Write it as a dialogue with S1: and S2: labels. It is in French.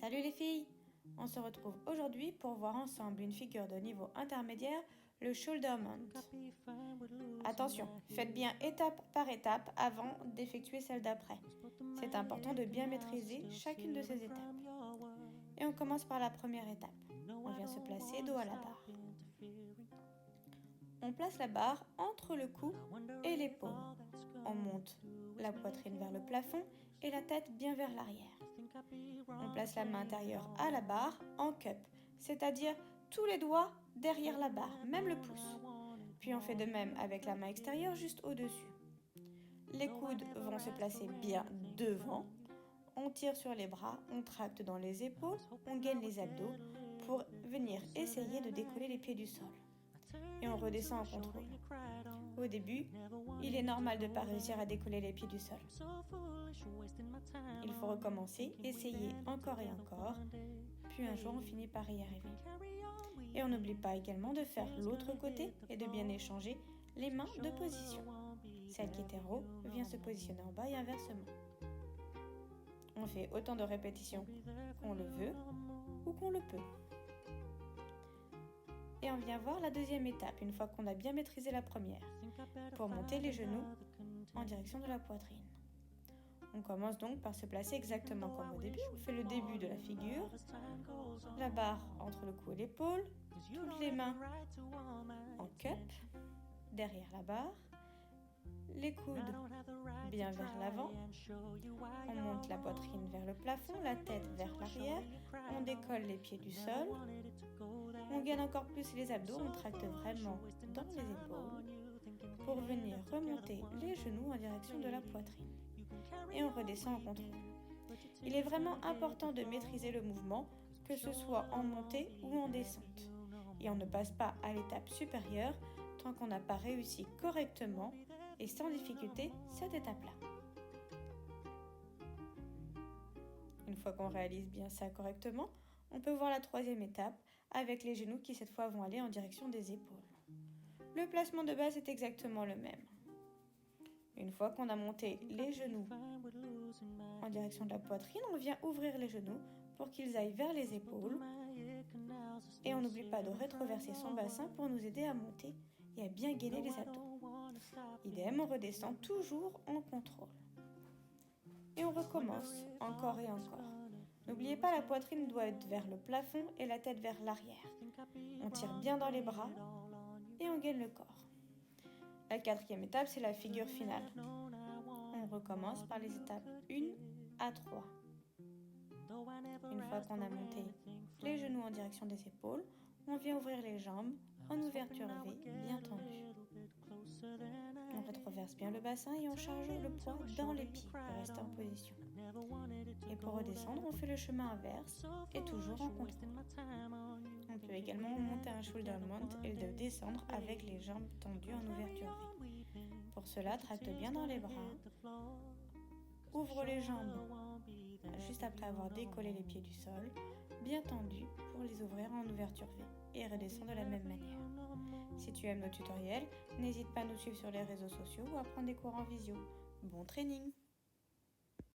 S1: Salut les filles! On se retrouve aujourd'hui pour voir ensemble une figure de niveau intermédiaire, le shoulder mount. Attention, faites bien étape par étape avant d'effectuer celle d'après. C'est important de bien maîtriser chacune de ces étapes. Et on commence par la première étape. On vient se placer dos à la barre. On place la barre entre le cou et l'épaule. On monte la poitrine vers le plafond et la tête bien vers l'arrière. On place la main intérieure à la barre en cup, c'est-à-dire tous les doigts derrière la barre, même le pouce. Puis on fait de même avec la main extérieure juste au-dessus. Les coudes vont se placer bien devant. On tire sur les bras, on tracte dans les épaules, on gaine les abdos pour venir essayer de décoller les pieds du sol. Et on redescend en contrôle. Au début, il est normal de ne pas réussir à décoller les pieds du sol. Il faut recommencer, essayer encore et encore, puis un jour on finit par y arriver. Et on n'oublie pas également de faire l'autre côté et de bien échanger les mains de position. Celle qui est en haut vient se positionner en bas et inversement. On fait autant de répétitions qu'on le veut ou qu'on le peut. Et on vient voir la deuxième étape, une fois qu'on a bien maîtrisé la première, pour monter les genoux en direction de la poitrine. On commence donc par se placer exactement comme au début. On fait le début de la figure, la barre entre le cou et l'épaule, toutes les mains en cup, derrière la barre, les coudes bien vers l'avant, on monte la poitrine vers le plafond, la tête vers l'arrière, on décolle les pieds du sol, on gaine encore plus les abdos, on tracte vraiment dans les épaules pour venir remonter les genoux en direction de la poitrine. Et on redescend en contrôle. Il est vraiment important de maîtriser le mouvement, que ce soit en montée ou en descente. Et on ne passe pas à l'étape supérieure tant qu'on n'a pas réussi correctement et sans difficulté cette étape-là. Une fois qu'on réalise bien ça correctement, on peut voir la troisième étape avec les genoux qui cette fois vont aller en direction des épaules. Le placement de base est exactement le même. Une fois qu'on a monté les genoux en direction de la poitrine, on vient ouvrir les genoux pour qu'ils aillent vers les épaules. Et on n'oublie pas de rétroverser son bassin pour nous aider à monter et à bien gainer les abdos. Idem, on redescend toujours en contrôle. Et on recommence encore et encore. N'oubliez pas, la poitrine doit être vers le plafond et la tête vers l'arrière. On tire bien dans les bras et on gaine le corps. La quatrième étape, c'est la figure finale. On recommence par les étapes 1 à 3. Une fois qu'on a monté les genoux en direction des épaules, on vient ouvrir les jambes en ouverture V bien tendue. On rétroverse bien le bassin et on charge le poids dans les pieds pour rester en position. Et pour redescendre, on fait le chemin inverse et toujours en contrôle. On peut également monter un shoulder mount et le descendre avec les jambes tendues en ouverture V. Pour cela, tracte bien dans les bras. Ouvre les jambes juste après avoir décollé les pieds du sol, bien tendus pour les ouvrir en ouverture V et redescend de la même manière. Si tu aimes nos tutoriels, n'hésite pas à nous suivre sur les réseaux sociaux ou à prendre des cours en visio. Bon training!